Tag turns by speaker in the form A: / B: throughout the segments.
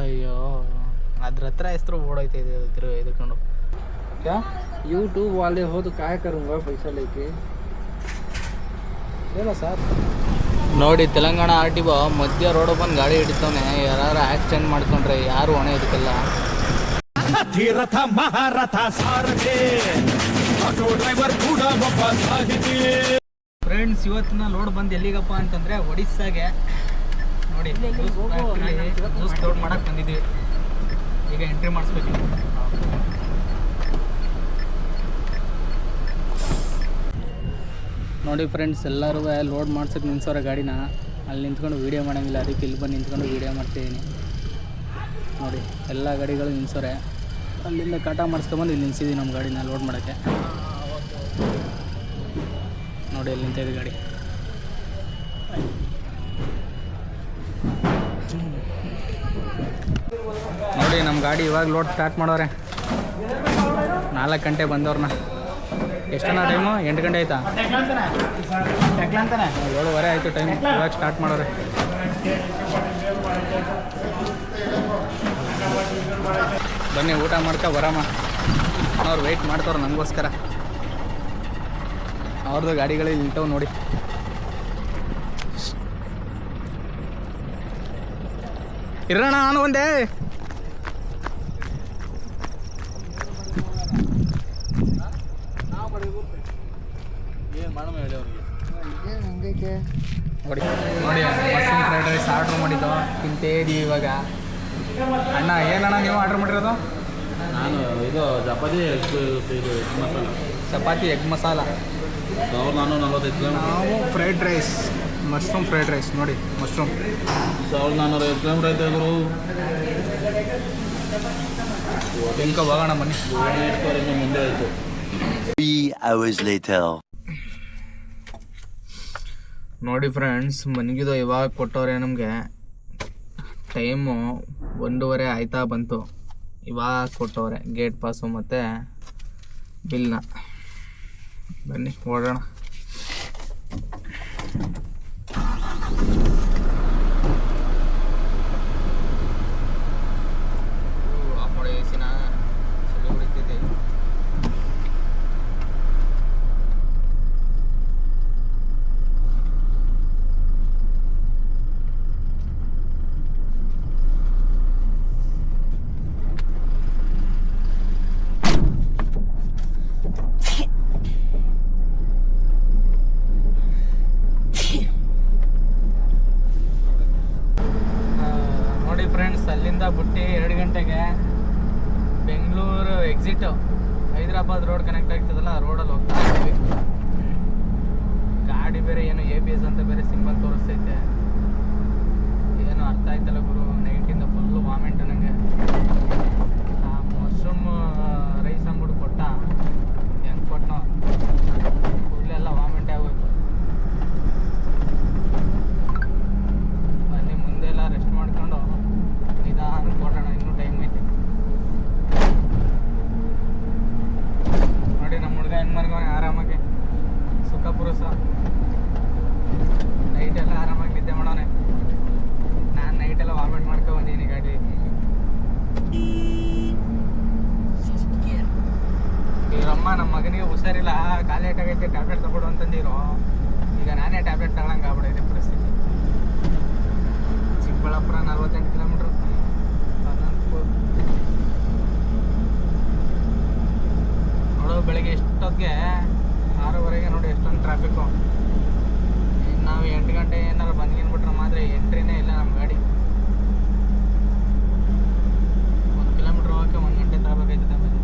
A: ಅಯ್ಯೋ ಅದ್ರ ಹತ್ರ ಹೆಸರು ಓಡೈತೆ ಇದಕೊಂಡು
B: क्या यूट्यूब वाले हो तो क्या करूँगा पैसा लेके
A: ಇಲ್ಲ ಸರ್. ನೋಡಿ ತೆಲಂಗಾಣ ಆರ್ ಟಿ ಒ ಮಧ್ಯ ರೋಡ್ ಬಂದು ಗಾಡಿ ಹಿಡಿತವನೆ. ಯಾರು ಆಕ್ಸಿಡೆಂಟ್ ಮಾಡ್ಕೊಂಡ್ರೆ ಯಾರು ಹೊಣೆ ಇದಕ್ಕೆಲ್ಲ.
C: ಧೀರಥ ಮಹಾರಥ ಸಾರಥಿ ಆಟೋ ಡ್ರೈವರ್ ಕೂಡ ಒಬ್ಬ ಸಾಹಿತಿ.
A: ಫ್ರೆಂಡ್ಸ್ ಇವತ್ತಿನ ಲೋಡ್ ಬಂದು ಎಲ್ಲಿಗಪ್ಪ ಅಂತಂದ್ರೆ ಒಡಿಸ್ಸಾಗೆ. ನೋಡಿ ಜ್ಯೂಸ್ ಲೋಡ್ ಮಾಡಕ್ಕೆ ಬಂದಿದ್ದೀವಿ. ಈಗ ಎಂಟ್ರಿ ಮಾಡಿಸ್ಬೇಕು. ನೋಡಿ ಫ್ರೆಂಡ್ಸ್ ಎಲ್ಲರೂ ಲೋಡ್ ಮಾಡ್ಸೋಕೆ ನಿಲ್ಸೋರೆ ಗಾಡಿನ. ಅಲ್ಲಿ ನಿಂತ್ಕೊಂಡು ವೀಡಿಯೋ ಮಾಡೋಂಗಿಲ್ಲ, ಅದಕ್ಕೆ ಇಲ್ಲಿ ಬಂದು ನಿಂತ್ಕೊಂಡು ವೀಡಿಯೋ ಮಾಡ್ತಿದ್ದೀನಿ. ನೋಡಿ ಎಲ್ಲ ಗಾಡಿಗಳು ನಿಲ್ಸೋರೆ. ಅಲ್ಲಿಂದ ಕಾಟ ಮಾಡಿಸ್ಕೊಂಬಂದು ಇಲ್ಲಿ ನಿಲ್ಸಿದ್ದೀವಿ ನಮ್ಮ ಗಾಡಿನ ಲೋಡ್ ಮಾಡೋಕ್ಕೆ. ನೋಡಿ ಅಲ್ಲಿ ನಿಂತಿದೆ ಗಾಡಿ. ನೋಡಿ ನಮ್ಮ ಗಾಡಿ ಇವಾಗ ಲೋಡ್ ಸ್ಟಾರ್ಟ್ ಮಾಡೋರೆ. 4 ಗಂಟೆ ಬಂದವ್ರನ್ನ. ಎಷ್ಟನ ಟೈಮು? 8 ಗಂಟೆ ಆಯ್ತಾ? 7:15 ಆಯಿತು ಟೈಮ್. ಇವಾಗ ಸ್ಟಾರ್ಟ್ ಮಾಡೋರೆ. ಬನ್ನಿ ಊಟ ಮಾಡ್ಕೊ ಬರಮ್ಮ. ಅವ್ರು ವೆಯ್ಟ್ ಮಾಡ್ತವ್ರು ನಮಗೋಸ್ಕರ. ಅವ್ರದ್ದು ಗಾಡಿಗಳಲ್ಲಿ ನಿಂತವು ನೋಡಿ. ಇರೋಣ ನಾನು ಒಂದೇ. ನೋಡಿ ನೋಡಿ ಮಶ್ರೂಮ್ ಫ್ರೈಡ್ ರೈಸ್ ಆರ್ಡ್ರ್ ಮಾಡಿದ್ದು ತಿಂತೇ ಇದೀವಿ ಇವಾಗ. ಅಣ್ಣ ಏನಣ್ಣ ನೀವು ಆರ್ಡ್ರ್ ಮಾಡಿರೋದು?
B: ನಾನು ಇದು
A: ಚಪಾತಿ ಎಗ್ ಮಸಾಲ.
B: 1445
A: ನಾವು fried rice, mushroom fried rice. ನೋಡಿ ಮಶ್ರೂಮ್
B: 1450 ಕಿಲೋಮೀಟರ್ ಐತೆ ಗುರು.
A: ತಿನ್ಕ ಹೋಗೋಣ ಬನ್ನಿ.
B: ಮುಂದೆ ಆಯಿತು.
D: 3 hours later.
A: ನೋಡಿ ಫ್ರೆಂಡ್ಸ್ ಮನಗಿದು ಇವಾಗ ಕೊಟ್ಟವ್ರೆ ನಮಗೆ. ಟೈಮು 1:30 ಆಯ್ತಾ ಬಂತು. ಇವಾಗ ಕೊಟ್ಟವ್ರೆ ಗೇಟ್ ಪಾಸು ಮತ್ತು ಬಿಲ್ನ. ಬನ್ನಿ ಓಡೋಣ. ಆಫ್ ಮಾಡಿ ಎಸಿನ ಚಳಿ ಹೊಡಿತೈತೆ. ಅಲ್ಲಿಂದ ಬಿಟ್ಟು 2 ಗಂಟೆಗೆ Bengaluru exit Hyderabad road connect ಆಗ್ತದಲ್ಲ, ಆ ರೋಡಲ್ಲಿ ಹೋಗ್ತಾ ಇದ್ದೀವಿ. ಗಾಡಿ ಬೇರೆ ಏನು ABS ಅಂತ ಬೇರೆ ಸಿಂಬಲ್ ತೋರಿಸ್ತೈತೆ. ಏನು ಅರ್ಥ ಆಯ್ತಲ್ಲ ಗುರು. ನೈಟಿಂದ ಫುಲ್ಲು ವಾಮಿಂಟ್ ನನಗೆ. ಆ ಮಶ್ರೂಮ್ ರೈಸ್ ಅಂದ್ಬಿಟ್ಟು ಕೊಟ್ಟ, ಹೆಂಗೆ ಕೊಟ್ಟನೋ ಫುಲ್ಲೆಲ್ಲ ವಾಮಿಂಟೇ ಆಗೋಯ್ತು. ಬನ್ನಿ ಮುಂದೆಲ್ಲ ರೆಸ್ಟ್ ಮಾಡ್ಕೊಂಡು ನಿಧಾನಕ್ಕೆ ಕೊಡೋಣ. ಇನ್ನೂ ಟೈಮ್ ಐತೆ. ನೋಡಿ ನಮ್ಮ ಹುಡುಗ ಹೆಂಗೆ ಮನ್ಗೋನೆ ಆರಾಮಾಗಿ ಸುಖ ಪುರುಷ. ನೈಟೆಲ್ಲ ಆರಾಮಾಗಿ ನಿದ್ದೆ ಮಾಡೋನೆ. ನಾನು ನೈಟೆಲ್ಲ ವಾಮಿಟ್ ಮಾಡ್ಕೊ ಬಂದೀನಿ ಗಾಡಿ. ಇವರಮ್ಮ ನಮ್ಮ ಮಗನಿಗೆ ಹುಷಾರಿಲ್ಲ, ಕಾಲೇಟಾಗೈತೆ, ಟ್ಯಾಬ್ಲೆಟ್ ತಗೊಡು ಅಂತಂದಿರೋ. ಈಗ ನಾನೇ ಟ್ಯಾಬ್ಲೆಟ್ ತಗೊಳಂಗೆ ಆಗ್ಬಿಡೈತೆ ಪರಿಸ್ಥಿತಿ. ಚಿಕ್ಕಬಳ್ಳಾಪುರ 48 ಕಿಲೋಮೀಟ್ರ್. ನೋಡು ಬೆಳಿಗ್ಗೆ ಎಷ್ಟೊತ್ತಿಗೆ 6:30ಗೆ ನೋಡಿ ಎಷ್ಟೊಂದು ಟ್ರಾಫಿಕ್ಕು. ನಾವು 8 ಗಂಟೆ ಏನಾರು ಬಂದ್ಗಿನ್ಬಿಟ್ರೆ ಮಾತ್ರ ಎಂಟ್ರಿನೇ ಇಲ್ಲ ನಮ್ಮ ಗಾಡಿ. 1 ಕಿಲೋಮೀಟ್ರ್ ಹೋಗೋಕ್ಕೆ 1 ಗಂಟೆ ತಗೋಬೇಕಾಯ್ತದೆ. ಆಮೇಲೆ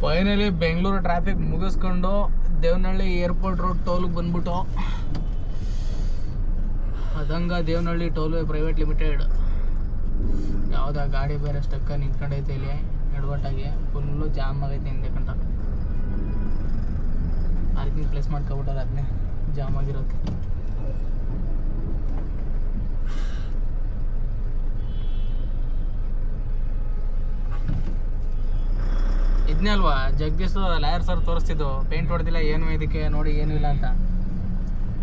A: ಫೈನಲಿ ಬೆಂಗಳೂರು ಟ್ರಾಫಿಕ್ ಮುಗಿಸ್ಕೊಂಡು ದೇವನಹಳ್ಳಿ ಏರ್ಪೋರ್ಟ್ ರೋಡ್ ಟೋಲ್ಗೆ ಬಂದ್ಬಿಟ್ಟು. ಅದಂಗ ದೇವನಹಳ್ಳಿ ಟೋಲ್ವೇ ಪ್ರೈವೇಟ್ ಲಿಮಿಟೆಡ್. ಯಾವುದಾ ಗಾಡಿ ಬೇರೆ ಸ್ಟಕ್ಕ ನಿಂತ್ಕೊಂಡೈತೆ ಇಲ್ಲಿ ಎಡವಟ್ಟಾಗಿ. ಫುಲ್ಲು ಜಾಮ್ ಆಗೈತೆ ಹಿಂದೆ ಕಂಡ. ಪಾರ್ಕಿಂಗ್ ಪ್ಲೇಸ್ ಮಾಡ್ಕೊಬಿಟ್ಟಾರೆ, ಅದನ್ನೇ ಜಾಮ್ ಆಗಿರೋದು. ಇದನ್ನೇ ಅಲ್ವಾ ಜಗದೀಶ್ ಲಾಯರ್ ಸರ್ ತೋರಿಸ್ತಿದ್ದು ಪೇಂಟ್ ಹೊಡೆದಿಲ್ಲ ಏನು ಇದಕ್ಕೆ ನೋಡಿ ಏನೂ ಇಲ್ಲ ಅಂತ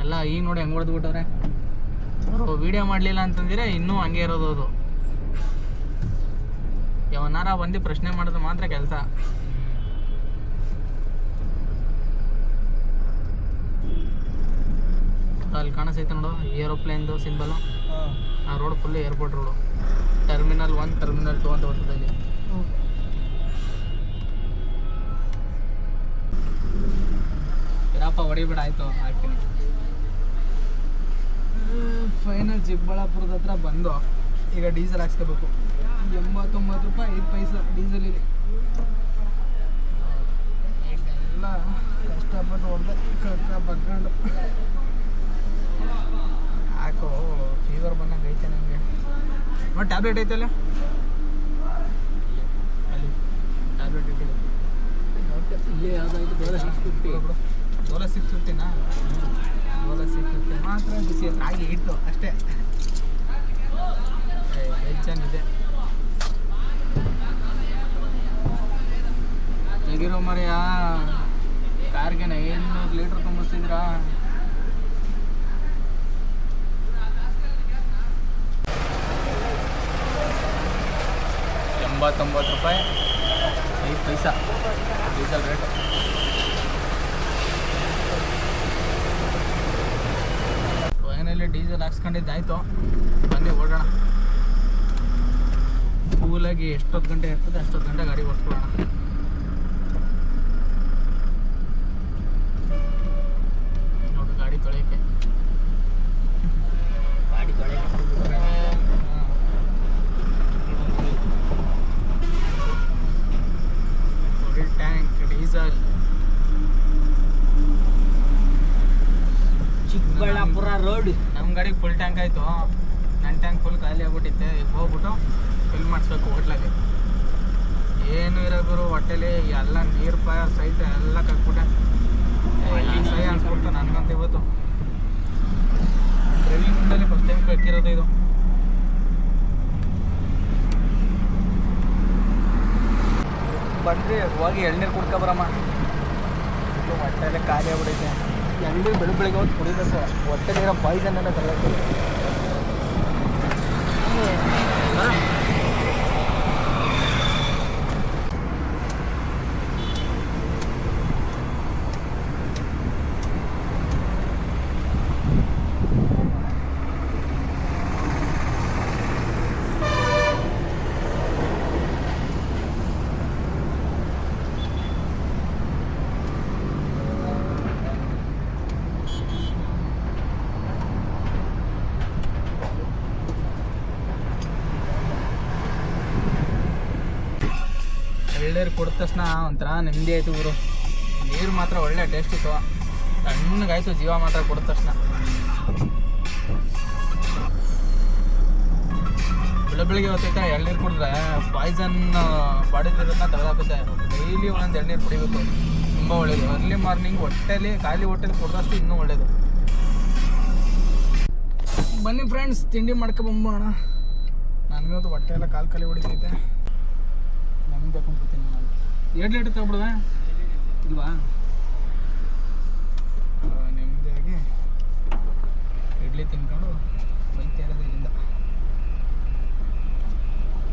A: ಎಲ್ಲ ಈಗ ನೋಡಿ ಹೆಂಗೆ ಹೊಡೆದ್ಬಿಟ್ಟವ್ರೆ ಅವರು ವೀಡಿಯೋ ಮಾಡಲಿಲ್ಲ ಅಂತಂದಿರೆ ಇನ್ನೂ ಹಂಗೆ ಇರೋದು ಅದು ಯಾವನಾರ ಬಂದು ಪ್ರಶ್ನೆ ಮಾಡೋದು ಮಾತ್ರ ಕೆಲಸ ಅಲ್ಲಿ ಕಾಣಿಸೈತೆ ನೋಡು ಏರೋಪ್ಲೇನ್ದು ಸಿಂಬಲು ಆ road full airport road terminal 1 terminal 2 ಅಂತ ಬರ್ತದೆ ಅಲ್ಲಿ ಇರಪ್ಪ ಹೊಡಿಬೇಡ ಆಯಿತು ಹಾಕ್ತೀನಿ ಫೈನಲ್ ಚಿಕ್ಕಬಳ್ಳಾಪುರದ ಹತ್ರ ಬಂದು ಈಗ ಡೀಸೆಲ್ ಹಾಕ್ಸ್ಕೋಬೇಕು 89 ರೂಪಾಯಿ 5 ಪೈಸೆ ಡೀಸೆಲ್ ಇಲ್ಲಿ ಈಗೆಲ್ಲ ಕಷ್ಟಪಟ್ಟು ಹೊಡೆದೆ ಕಕ್ಕ ಬಗ್ಕೊಂಡು ಯಾಕೋ ಫೀವರ್ ಬಂದಂಗೆ ಐತೆ ನನಗೆ ನೋಡಿ ಟ್ಯಾಬ್ಲೆಟ್ ಐತಲ್ಲ ಅಲ್ಲಿ ಟ್ಯಾಬ್ಲೆಟ್ ಇಟ್ಟಿದೆ ಇಲ್ಲಿ ಯಾವುದಾಯ್ತು ಡೋಲೋ 650 ಡೋಲೋ 650 ಮಾತ್ರ ಬಿಸಿ ರಾಗಿ ಇಟ್ಟು ಅಷ್ಟೇ ಚೆನ್ನಾಗಿದೆ ತೆಗಿರೋ ಮರೆಯ ಕಾರ್ಗೆ 500 ಲೀಟ್ರ್ ತುಂಬಿಸ್ತಿದ್ರಾ ₹89 5 ಪೈಸಾ ಡೀಸೆಲ್ ರೇಟು ಫೈನಲಿ ಡೀಸೆಲ್ ಹಾಕ್ಸ್ಕೊಂಡಿದ್ದಾಯ್ತು ಬನ್ನಿ ಓಡೋಣ ಕೂಲಾಗಿ ಎಷ್ಟೊತ್ತು ಗಂಟೆ ಇರ್ತದೆ ಅಷ್ಟೊತ್ತು ಗಂಟೆ ಗಾಡಿ ಓಡಿಸ್ಕೊಳ್ಳೋಣ ನೋಡಿ ಗಾಡಿ ತೊಳೆಯೋಕ್ಕೆ full tank diesel
B: Chikkaballapur road
A: ನಮ್ಮ ಗಾಡಿಗೆ ಫುಲ್ ಟ್ಯಾಂಕ್ ಆಯಿತು ನನ್ನ ಟ್ಯಾಂಕ್ ಫುಲ್ ಖಾಲಿ ಆಗ್ಬಿಟ್ಟಿತ್ತೆ ಈಗ ಹೋಗ್ಬಿಟ್ಟು ಫಿಲ್ ಮಾಡಿಸ್ಬೇಕು ಹೋಟ್ಲಾಗೆ ಏನು ಇರೋ ಗುರು ಹೊಟ್ಟೆಲಿ ಎಲ್ಲ ನೀರು ಸಹಿತ ಎಲ್ಲ ಕಕ್ಬಿಟ್ಟೆ ಸಹಿ ಅನ್ಸ್ಬಿಡ್ತು ನನಗಂತ ಇವತ್ತು ಡ್ರೈವಿಂಗ್ ಮುಂದಲ್ಲಿ ಫಸ್ಟ್ ಟೈಮ್ ಕಕ್ಕಿರೋದು ಇದು ಬಂದ್ರಿ ಹೋಗಿ ಎಳ್ನೀರು ಕುಡ್ಕೊಬರಮ್ಮ ಹೊಟ್ಟೆಲೆ ಖಾಲಿ ಆಗ್ಬಿಡೈತೆ ಎಳ್ನೀರು ಬೆಳಿಗ್ಗೆ ಹೋಗಿ ಕುಡಿಬೇಕು ಹೊಟ್ಟೆಲಿರೋ ಪಾಯ್ಸನ್ ಎಲ್ಲ ತಗೊಳ್ಬೇಕು ಎಳ್ನೀರು ಕುಡಿದ ತಕ್ಷಣ ಒಂಥರ ನೆಮ್ಮದಿ ಆಯಿತು ಗುರು ನೀರು ಮಾತ್ರ ಒಳ್ಳೆ ಟೇಸ್ಟ್ ಇತ್ತು ತಣ್ಣಗಾಯ್ತು ಜೀವ ಮಾತ್ರ ಕುಡಿದ ತಕ್ಷಣ ಬೆಳಗ್ಗೆ ಹೊತ್ತೈತೆ ಎಳ್ನೀರು ಕುಡಿದ್ರೆ ಪಾಯ್ಸನ್ ಬಾಡಿದ್ರನ್ನ ತೆಗೆದಾಕುತ್ತೆ ಡೈಲಿ ಒಂದೊಂದು ಎಳ್ನೀರು ಕುಡಿಬೇಕು ತುಂಬ ಒಳ್ಳೆಯದು ಅರ್ಲಿ ಮಾರ್ನಿಂಗ್ ಹೊಟ್ಟೆಲಿ ಖಾಲಿ ಹೊಟ್ಟೆಲಿ ಕುಡಿದಷ್ಟು ಇನ್ನೂ ಒಳ್ಳೆಯದು ಬನ್ನಿ ಫ್ರೆಂಡ್ಸ್ ತಿಂಡಿ ಮಾಡ್ಕೊಬಂಬೋಣ ನನಗಂತೂ ಹೊಟ್ಟೆ ಎಲ್ಲ ಕಾಲು ಹೊಡಿತೈತೆ ನಮ್ದು ಹಾಕೊಂಡ್ಬಿಡ್ತೀನಿ ನಾನು 2 ಲೀಟ್ರ್ ತಗೊಬಿಡುವ ಇಲ್ವಾ ನೆಮ್ಮದಿಯಾಗಿ ಇಡ್ಲಿ ತಿನ್ಕೊಂಡು ಬೈತಾ ಇರೋದು ಇಲ್ಲಿಂದ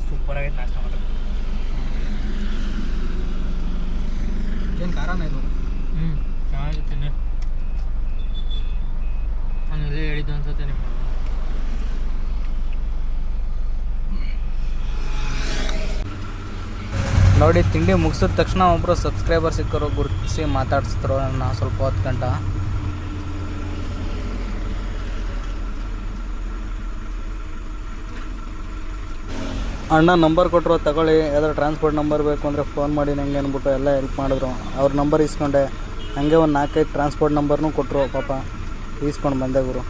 A: ಸೂಪರಾಗೈತೆ ನಾಷ್ಟ ಮಾಡೋದು ಏನು ಖಾರನ ಇದು ಚೆನ್ನಾಗಿತ್ತು ನಾನು ಇಲ್ಲೇ ಹೇಳಿದ್ದು ಅನ್ಸುತ್ತೆ ನಿಮ್ಮ ನೋಡಿ ತಿಂಡಿ ಮುಗಿಸಿದ ತಕ್ಷಣ ಒಬ್ಬರು ಸಬ್ಸ್ಕ್ರೈಬರ್ ಸಿಕ್ಕರು ಗುರುತಿಸಿ ಮಾತಾಡಿಸಿದ್ರು ನನ್ನ ಸ್ವಲ್ಪ ಹೊತ್ತು ಗಂಟ ಅಣ್ಣ ನಂಬರ್ ಕೊಟ್ಟರು ತಗೊಳ್ಳಿ ಯಾವ್ದಾರು ಟ್ರಾನ್ಸ್ಪೋರ್ಟ್ ನಂಬರ್ ಬೇಕು ಅಂದರೆ ಫೋನ್ ಮಾಡಿ ನನಗೆ ಅಂದ್ಬಿಟ್ಟು ಎಲ್ಲ ಹೆಲ್ಪ್ ಮಾಡಿದ್ರು ಅವ್ರ ನಂಬರ್ ಇಸ್ಕೊಂಡೆ ಹಾಗೆ ಒಂದು 4-5 ಟ್ರಾನ್ಸ್ಪೋರ್ಟ್ ನಂಬರ್ನೂ ಕೊಟ್ಟರು ಪಾಪ ಈಸ್ಕೊಂಡು ಬಂದೆ ಗುರು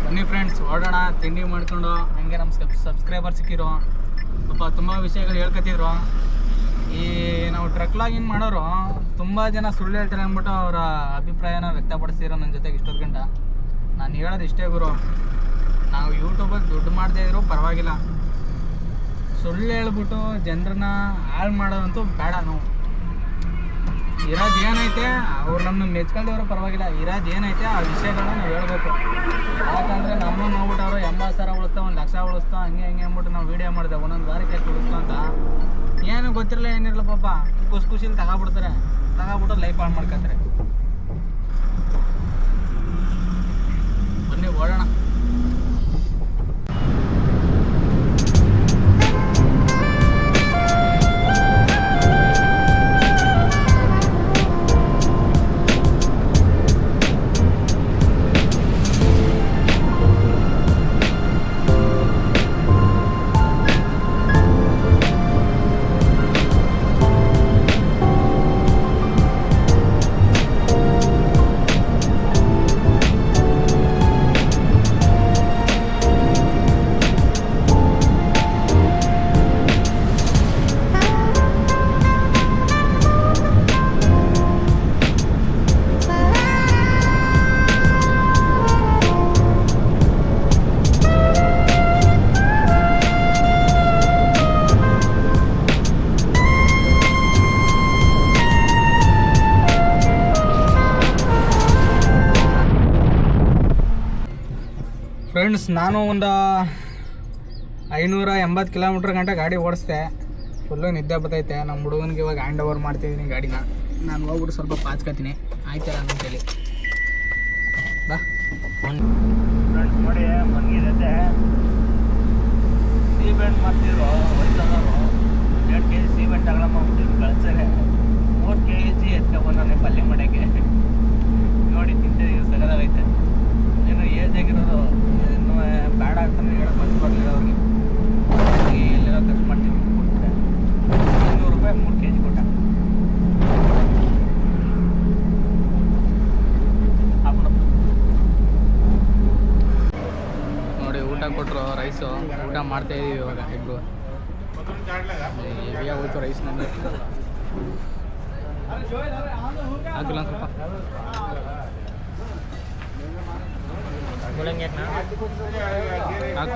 A: ಬನ್ನಿ ಫ್ರೆಂಡ್ಸ್ ಓಡೋಣ ತಿಂಡಿ ಮಾಡ್ಕೊಂಡು ಹಂಗೆ ನಮ್ಮ ಸಬ್ಸ್ಕ್ರೈಬರ್ ಸಿಕ್ಕಿರೋ ಪಾಪ ತುಂಬ ವಿಷಯಗಳು ಹೇಳ್ಕೊತಿದ್ರು ಈ ನಾವು ಟ್ರಕ್ ಲಾಗಿನ್ ಮಾಡೋರು ತುಂಬ ಜನ ಸುಳ್ಳು ಹೇಳ್ತಾರೆ ಅಂದ್ಬಿಟ್ಟು ಅವರ ಅಭಿಪ್ರಾಯನ ವ್ಯಕ್ತಪಡಿಸ್ತಿರೋ ನನ್ನ ಜೊತೆಗೆ ಇಷ್ಟೊತ್ತು ಗಂಟ ನಾನು ಹೇಳೋದು ಇಷ್ಟೇ ಗುರು ನಾವು ಯೂಟ್ಯೂಬಲ್ಲಿ ದುಡ್ಡು ಮಾಡದೇ ಇದ್ರೂ ಪರವಾಗಿಲ್ಲ ಸುಳ್ಳು ಹೇಳ್ಬಿಟ್ಟು ಜನರನ್ನ ಹಾಳು ಮಾಡೋದಂತೂ ಬೇಡ. ನಾವು ಇರೋದು ಏನೈತೆ ಅವ್ರು ನಮ್ಮನ್ನ ಮೆಚ್ಕೊಳ್ದವ್ರು ಪರವಾಗಿಲ್ಲ, ಇರೋದು ಏನೈತೆ ಆ ವಿಷಯಗಳನ್ನ ನಾವು ಹೇಳ್ಬೇಕು. ಯಾಕಂದರೆ ನಮ್ಮನ್ನು ನೋಡ್ಬಿಟ್ಟು ಅವರು 80,000 ಉಳಿಸ್ತಾ 1,00,000 ಉಳಿಸ್ತಾ ಹಂಗೆ ಅಂದ್ಬಿಟ್ಟು ನಾವು ವೀಡಿಯೋ ಮಾಡಿದೆ ಒಂದೊಂದು ವಾರಕ್ಕೆ ಎಷ್ಟು ಉಳಿಸ್ತಾ ಅಂತ ಏನು ಗೊತ್ತಿರಲ್ಲ ಏನಿರಲ್ಲ ಪಾಪ ಖುಷಿಲಿ ತಗೊಬಿಟ್ಟು ಲೈಫ್ ಹಾಳು ಮಾಡ್ಕೊತಾರೆ. ಬನ್ನಿ ಓಡೋಣ. ಫ್ರೆಂಡ್ಸ್, ನಾನು ಒಂದು 580 ಕಿಲೋಮೀಟ್ರ್ ಗಂಟೆ ಗಾಡಿ ಓಡಿಸ್ದೆ. ಫುಲ್ಲು ನಿದ್ದೆ ಬರ್ತೈತೆ. ನಮ್ಮ ಹುಡುಗನಿಗೆ ಇವಾಗ ಹ್ಯಾಂಡ್ ಓವರ್ ಮಾಡ್ತಿದ್ದೀನಿ ಗಾಡಿನ. ನಾನು ಹೋಗ್ಬಿಟ್ಟು ಸ್ವಲ್ಪ ಪಾಚ್ಕೊತೀನಿ, ಆಯ್ತಲ್ಲ ಅಂತೇಳಿ. ಬಾ
B: ಫ್ರೆಂಡ್ಸ್ ನೋಡಿ, ಮನಗಿರುತ್ತೆ ಸೀಮೆಂಟ್ ಮಾಡ್ತಿದ್ರು ವಯಸ್ಸಾದವರು 2 kg ಸೀಮೆಂಟ್ ತಗೊಳಮ್ಮ ಹುಟ್ಟಿದ್ರು ಕಳ್ಸರೆ 3 kg ಎತ್ಕೊಬಂದಾನೆ ಪಲ್ಯ ಮಾಡೋಕ್ಕೆ. ನೋಡಿ ತಿಂತಿದ್ದೀವಿ, ಸಗದಾಗೈತೆ. ಏನು ಏಜ್ ಆಗಿರೋದು ಇನ್ನೂ ಬೇಡ ಅಂತಲೇ ಹೇಳೋಕೆ ಮನಸ್ಸು ಬರಲಿಲ್ಲ ಅವ್ರಿಗೆ. ಎಲ್ಲಿರೋ ಖರ್ಚು ಮಾಡ್ತೀವಿ ಕೊಡ್ತಾರೆ. 200 ರೂಪಾಯಿ 3 kg ಕೊಟ್ಟ.
A: ನೋಡಿ ಊಟ ಕೊಟ್ಟರು, ರೈಸು ಊಟ ಮಾಡ್ತಾಯಿದ್ದೀವಿ ಇವಾಗ ಇಬ್ಬರು. ಹೆವಿಯಾಗಿ ಹೋಯ್ತು ರೈಸ್. ನನಗೆ ಆಗಿಲ್ಲ ಸ್ವಲ್ಪ ಹಾಕು.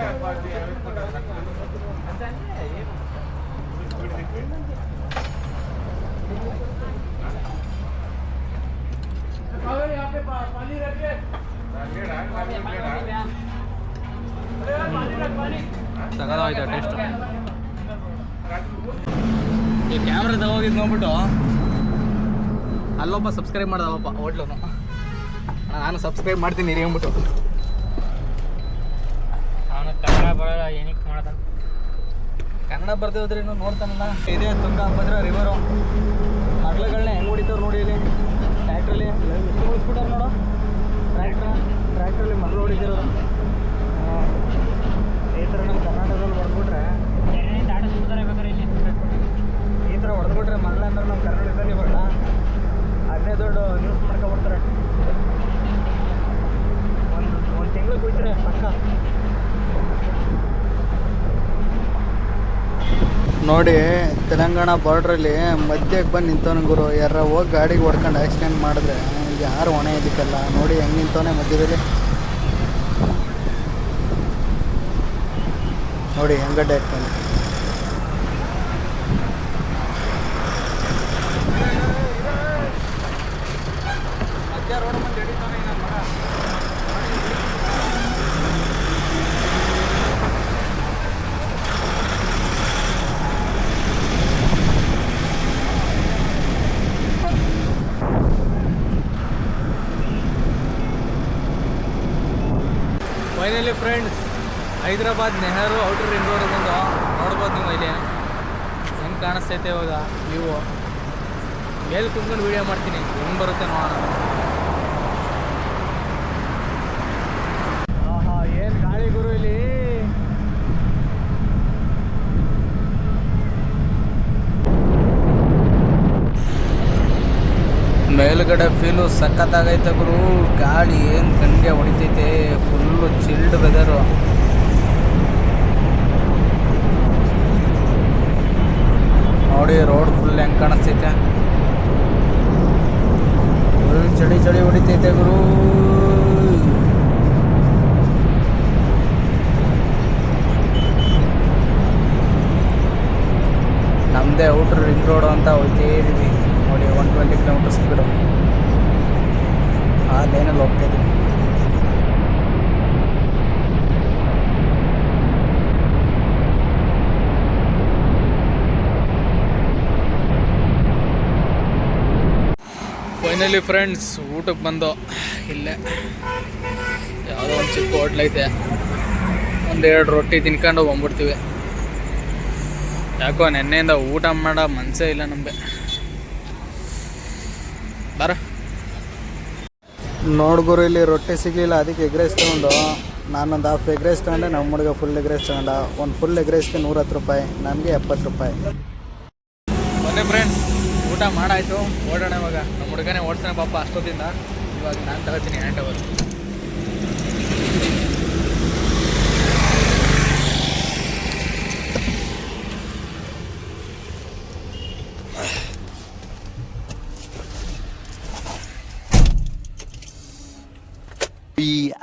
A: ಸಗದಾಯ್ತು ಟೇಸ್ಟ್. ಈ ಕ್ಯಾಮ್ರಾದಾಗ ಹೋಗಿದ್ದು ನೋಡ್ಬಿಟ್ಟು ಅಲ್ಲೊಬ್ಬ ಸಬ್ಸ್ಕ್ರೈಬ್ ಮಾಡ್ದವಪ್ಪ ಹೋಟ್ಲನು. ನಾನು ಸಬ್ಸ್ಕ್ರೈಬ್ ಮಾಡ್ತೀನಿ ರೀ ಅಂದ್ಬಿಟ್ಟು.
B: ಅವನು ಕನ್ನಡ ಬರೋಲ್ಲ, ಏನಕ್ಕೆ ಮಾಡ್ತಾನೆ?
A: ಕನ್ನಡ ಬರ್ದೇ ಹೋದ್ರೆ ಇನ್ನೂ ನೋಡ್ತಾನಲ್ಲ. ಇದೇ ತುಂಗಭದ್ರಾ ರಿವರು. ಮಗ್ಳುಗಳನ್ನ ಹೆಂಗೆ ಹೊಡಿತಾವ್ರು ನೋಡಿ ಇಲ್ಲಿ ಟ್ರ್ಯಾಕ್ಟ್ರಲ್ಲಿ. ಎಷ್ಟು ಉಳಿಸ್ಬಿಟ್ಟಾರೆ ನೋಡು ಟ್ರ್ಯಾಕ್ಟ್ರಲ್ಲಿ ಮಗ್ಳು ಹೊಡಿತಿರೋದು. ಈ ಥರ ನಮ್ಮ ಕರ್ನಾಟಕದಲ್ಲಿ ಹೊಡೆದ್ಬಿಟ್ರೆ, ಈ ಥರ ಹೊಡೆದ್ಬಿಟ್ರೆ ಮಗ್ಳು ಅಂದ್ರೆ ನಮ್ಮ ಕರ್ನಾಟಕದಲ್ಲಿ ಬರಲ್ಲ. ಅದನ್ನೇ ದೊಡ್ಡ ನ್ಯೂಸ್ ಮಾಡ್ಕೊಬಿಡ್ತಾರೆ. ಒಂದು ತಿಂಗಳು ಕುಯ್ತಾರೆ ಪಕ್ಕ. ನೋಡಿ, ತೆಲಂಗಾಣ ಬಾರ್ಡ್ರಲ್ಲಿ ಮಧ್ಯಕ್ಕೆ ಬಂದು ನಿಂತವನ ಗುರು. ಯಾರ ಹೋಗಿ ಗಾಡಿಗೆ ಹೊಡ್ಕೊಂಡು ಆಕ್ಸಿಡೆಂಟ್ ಮಾಡಿದ್ರೆ ಯಾರು ಹೊಣೆ ಇದಕ್ಕಲ್ಲ. ನೋಡಿ ಹೆಂಗೆ ನಿಂತವನೆ ಮಧ್ಯದಲ್ಲಿ. ನೋಡಿ ಹೆಂಗಡ್ಡೆ ಇಟ್ಕೊಂಡು. Finally friends, Hyderabad Nehru outer ring road ಬಂದು ನೋಡ್ಬೋದು ನೀವು. ಇಲ್ಲಿ ಹೆಂಗೆ ಕಾಣಿಸ್ತೈತೆ ಇವಾಗ ವ್ಯೂ. ಮೇಲೆ ಕುಂತ್ಕೊಂಡು ವೀಡಿಯೋ ಮಾಡ್ತೀನಿ, ಹೆಂಗೆ ಬರುತ್ತೆ ನೋಡೋಣ. ಆಹಾ, ಏನು ಗಾಳಿ ಗುರು ಇಲ್ಲಿ. ಮೇಲ್ಗಡೆ ಫೀಲು ಸಖತ್ತಾಗೈತೆ ಗುರು. ಗಾಳಿ ಏನು ಗಂಗೆ ಹೊಡಿತೈತೆ. Full chilled weather. ನೋಡಿ ರೋಡ್ ಫುಲ್ ಹೆಂಗೆ ಕಾಣಿಸ್ತೈತೆ. ಫುಲ್ ಚಳಿ ಹೊಡಿತೈತೆ ಗುರು. ನಮ್ಮದೇ ಔಟ್ರ್ ರಿಂಗ್ ರೋಡು ಅಂತ ಹೋಗ್ತೇ ಇದ್ದೀವಿ ನೋಡಿ. 120 ಕಿಲೋಮೀಟರ್ ಸ್ಪೀಡು ಆ ಲೈನಲ್ಲಿ ಹೋಗ್ತಾ ಇದ್ದೀವಿ. ಫೈನಲಿ ಫ್ರೆಂಡ್ಸ್ ಊಟಕ್ಕೆ ಬಂದು ಇಲ್ಲೇ ಯಾವುದೋ ಒಂದು ಚಿಕ್ಕ ಹೋಟ್ಲೈತೆ, ಒಂದೆರಡು ರೊಟ್ಟಿ ತಿನ್ಕೊಂಡು ಬಂದ್ಬಿಡ್ತೀವಿ. ಯಾಕೋ ನೆನ್ನೆಯಿಂದ ಊಟ ಮಾಡೋ ಮನಸ್ಸೇ ಇಲ್ಲ ನಮಗೆ. ಬರ ನೋಡ್ಗುರು ಇಲ್ಲಿ ರೊಟ್ಟಿ ಸಿಗಲಿಲ್ಲ, ಅದಕ್ಕೆ ಎಗ್ ರೈಸ್ ತೊಗೊಂಡು ನಾನೊಂದು ಹಾಫ್ ಎಗ್ ರೈಸ್ ತೊಗೊಂಡೆ, ನಮ್ಮ ಹುಡುಗ ಫುಲ್ ಎಗ್ ರೈಸ್ ತೊಗೊಂಡ. ಒಂದು ಫುಲ್ ಎಗ್ ರೈಸ್ಗೆ 110 ರೂಪಾಯಿ, ನನಗೆ 70 ರೂಪಾಯಿ. ಬನ್ನಿ ಫ್ರೆಂಡ್ಸ್, ಊಟ ಮಾಡಾಯಿತು, ಓಡೋಣ ಇವಾಗ. ನಮ್ಮ ಹುಡುಗನೇ ಓಡಿಸ್ತಾನೆ ಪಾಪ ಅಷ್ಟೊತ್ತಿಂದ. ಇವಾಗ ನಾನು ತಗೋತೀನಿ ಹ್ಯಾಂಡ್ ಓವರ್.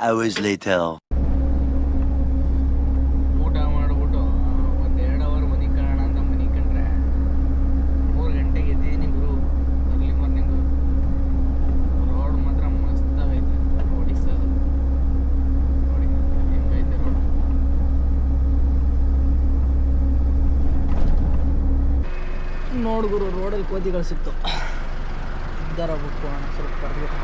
D: hours later.
A: ಊಟ ಮಾಡಿಬಿಟ್ಟು ಒಂದು 2 ಅವರ್ ಮನೆಗೆ ಕಾಣೋಣ ಅಂತ ಮನೆಗೆ ಕಂಡ್ರೆ 3 ಗಂಟೆಗೆ ಎದ್ದೀನಿ ಗುರು. Early morning. ರೋಡ್ ಮಾತ್ರ ಮಸ್ತಾಗೈತೆ, ಓಡಿಸೋದು ನೋಡಿ ಹೆಂಗೈತೆ ರೋಡ್. ನೋಡು ಗುರು, ರೋಡಲ್ಲಿ ಕೋತಿಗಳು ಸಿಕ್ತು. ಇದ್ದಾರ ಬಿಟ್ಟು ಸ್ವಲ್ಪ ಬರ್ಬೇಕು.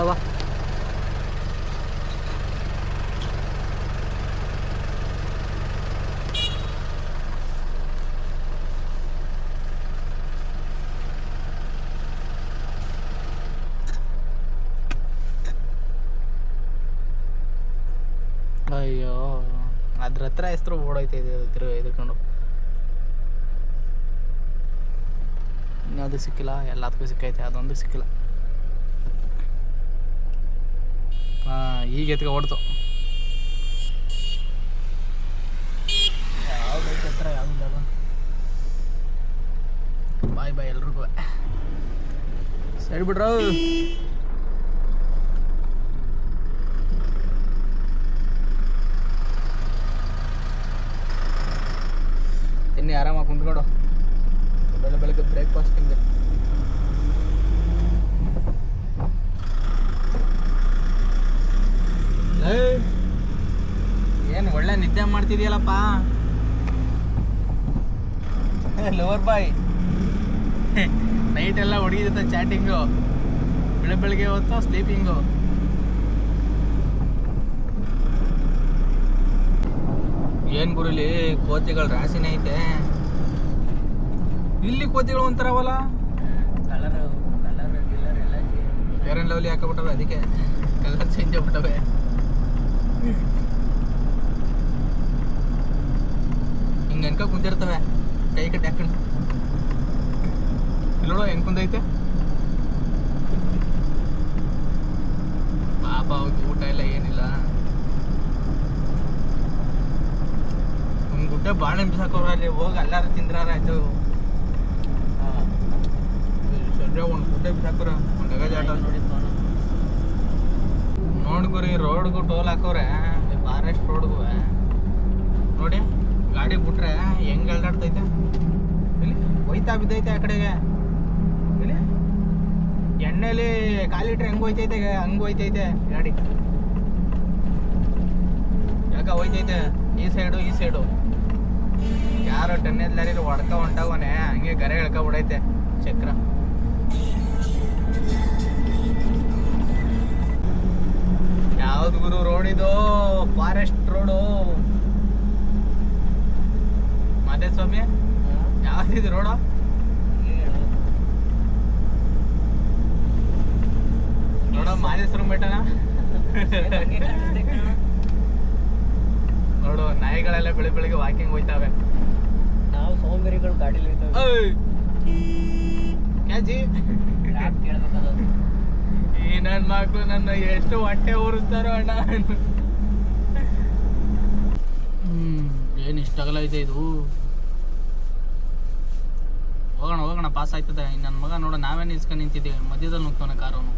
A: ಅವ ಅಯ್ಯೋ, ಅದ್ರ ಹತ್ರ ಹೆಸರು ಓಡೋಯ್ತಾ ಇದೆ ಎದ್ಕೊಂಡು. ಇನ್ಯಾವುದು ಸಿಕ್ಕಿಲ್ಲ, ಎಲ್ಲದಕ್ಕೂ ಸಿಕ್ಕೈತೆ, ಅದೊಂದು ಸಿಕ್ಕಿಲ್ಲ. ಈಗ ಎತ್ಗೆ ಓಡ್ತು. ಯಾವ್ದೈತೆ ಹತ್ರ ಯಾವ್ದಿಲ್ಲ ಅದು. ಬಾಯ್ ಬಾಯ್ ಎಲ್ರಿಗೂ. ಸರಿ ಬಿಡ್ರ. ತಿನ್ನಿ ಆರಾಮಾಗಿ ಕುಂತ್ಕೊಡು. ಬೆಳಗ್ಗೆ ಬ್ರೇಕ್ಫಾಸ್ಟ್ ಹಿಂಗೆ. ಏನು ಒಳ್ಳೆ ನಿದ್ದೆ ಮಾಡ್ತಿದ್ಯಲ್ಲಪ್ಪ ಲವರ್ ಬಾಯ್. ನೈಟೆಲ್ಲ ಹುಡುಗಿ ಜೊತೆ ಚಾಟಿಂಗು, ಬೆಳಗ್ಗೆ ಹೊತ್ತು ಸ್ಲೀಪಿಂಗು. ಏನು ಗುರುಲಿ ಕೋತಿಗಳ ರಾಶಿನೇ ಐತೆ ಇಲ್ಲಿ. ಕೋತಿಗಳು ಒಂಥರವಲ್ಲ, ಕಲರ್ ಎಲ್ಲ ಫೇರ್ ಆ್ಯಂಡ್ ಲವ್ಲಿ ಹಾಕಬಿಟ್ಟವೆ, ಅದಕ್ಕೆ ಕಲರ್ ಚೇಂಜ್ ಆಗ್ಬಿಟ್ಟವೆ. ಹಿಂಗೆ ಅನ್ಕ ಕುಂತಿರ್ತವೆ, ಕೈ ಕಟ್ಟಿ ಹಾಕೊಂಡು. ಇಲ್ಲಿ ನೋಡೋ ಹೆಂಗೆ ಕುಂದೈತೆ ಪಾಪ. ಅವ್ರಿಗೆ ಊಟ ಇಲ್ಲ ಏನಿಲ್ಲ. ಒಂದು ಗುಡ್ಡೆ ಬಾಳೆ ಬಿಸಾಕೋರ ಅಲ್ಲಿ ಹೋಗಿ ಎಲ್ಲಾರು ತಿಂದ್ರಾರಾಯ್ತು. ಸದ್ಯ ಒಂದು ಗುಡ್ಡೆ ಬಿಸಾಕೋರ, ಒಂದು ಗಜಾಟ ನೋಡ್ಗುರಿ. ರೋಡ್ಗೂ ಟೋಲ್ ಹಾಕೋರೆ, ಫಾರೆಸ್ಟ್ ರೋಡ್ಗೂ ನೋಡಿ. ಗಾಡಿ ಬಿಟ್ರೆ ಹೆಂಗೆ ಎಳ್ದಾಡ್ತೈತೆ, ಇಲ್ಲಿ ಹೋಯ್ತಾ ಬಿದ್ದೈತೆ ಆ ಕಡೆಗೆ. ಇಲ್ಲಿ ಎಣ್ಣೆಲಿ ಕಾಲಿಟ್ರೆ ಹೆಂಗೆ ಹೋಯ್ತೈತೆ, ಹಂಗೆ ಹೋಯ್ತೈತೆ ಗಾಡಿ. ಯಾಕ ಹೋಯ್ತೈತೆ ಈ ಸೈಡು. ಯಾರೋ ಟನ್ನೆಲ್ಲಾರಿ ಹೊಡ್ಕ ಹೊಂಟಾಗೋನೆ, ಹಂಗೆ ಗರೆ ಎಳ್ಕೊಬಿಡೈತೆ ಚಕ್ರ. ಇದು ಫಾರೆಸ್ಟ್ ರೋಡು ಮಾದೇಸ್ವಾಮಿ. ಯಾವ್ದಿದು ರೋಡು? ನೋಡೋ ಮಾದೇಶ್ವರ ಬೆಟ್ಟನ ನೋಡು, ನಾಯಿಗಳೆಲ್ಲ ಬೆಳಿಗ್ಗೆ ವಾಕಿಂಗ್ ಹೋಯ್ತಾವೆ.
B: ನಾವು ಸೋಂಬೇರಿಗಳು ಗಾಡಿಲಿ ಇರ್ತೇವೆ.
A: ಕ್ಯಾಜಿ
B: ಕೇಳ್ಬೇಕಲ್ಲ.
A: ಈ ನನ್ನ ಮಕ್ಳು ನನ್ನ ಎಷ್ಟು ಹೊಟ್ಟೆ ಉರಿಸ್ತಾರೋ ಅಣ್ಣ. ಏನು ಇಷ್ಟಾಗಲ್ಲ ಇದೆ ಇದು. ಹೋಗೋಣ ಪಾಸ್ ಆಯ್ತದೆ. ನನ್ನ ಮಗ ನೋಡ, ನಾವೇ ನಿಲ್ಸ್ಕೊಂಡು ನಿಂತಿದ್ದೀವಿ, ಮಧ್ಯದಲ್ಲಿ ನುಗ್ತಾನೆ ಕಾರು ಅವನು.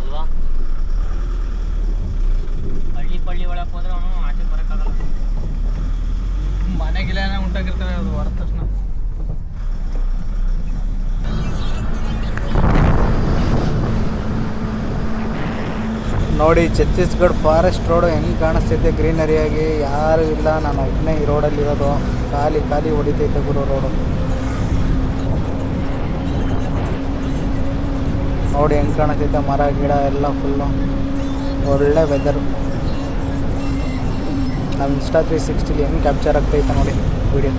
B: ಅಲ್ವಾ? ಹಳ್ಳಿ ಒಳಗೆ ಹೋದ್ರೆ ಅವನು ಆಚೆ ಬರೋಕ್ಕಾಗಲ್ಲ.
A: ಮನೆಗಿಲ್ಲ ಉಂಟಾಗಿರ್ತವೆ ಅದು ಹೊರ ತಕ್ಷಣ. ನೋಡಿ ಛತ್ತೀಸ್ಗಢ ಫಾರೆಸ್ಟ್ ರೋಡು ಹೆಂಗೆ ಕಾಣಿಸ್ತೈತೆ ಗ್ರೀನರಿಯಾಗಿ. ಯಾರು ಇಲ್ಲ, ನಾನು ಒಬ್ಬನೇ ಈ ರೋಡಲ್ಲಿ ಇರೋದು. ಖಾಲಿ ಹೊಡಿತೈತೆ ಗುರು ರೋಡು. ನೋಡಿ ಹೆಂಗೆ ಕಾಣಿಸ್ತೈತೆ, ಮರ ಗಿಡ ಎಲ್ಲ ಫುಲ್ಲು ಒಳ್ಳೆ ವೆದರು. ನಾವು ಇನ್ಸ್ಟಾ 360 ಹೆಂಗೆ ಕ್ಯಾಪ್ಚರ್ ಆಗ್ತೈತೆ ನೋಡಿ ವಿಡಿಯೋ.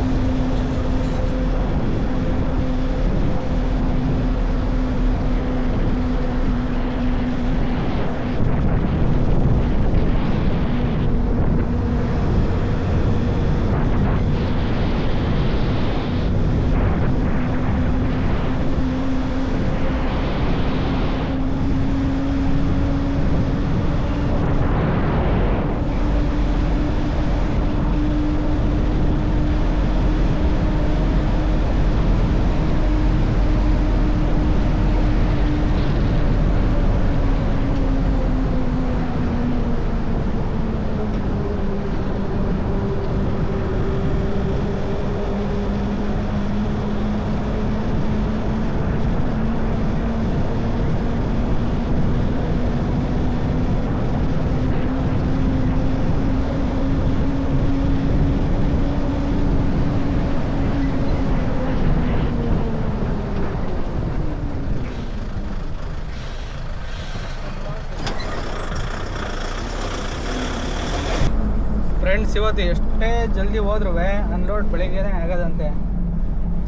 A: ಫ್ರೆಂಡ್ಸ್, ಇವತ್ತು ಎಷ್ಟೇ ಜಲ್ದಿ ಹೋದ್ರೂ ಅನ್ಲೋಡ್ ಬೆಳಿಗ್ಗೆನೇ ಆಗೋದಂತೆ.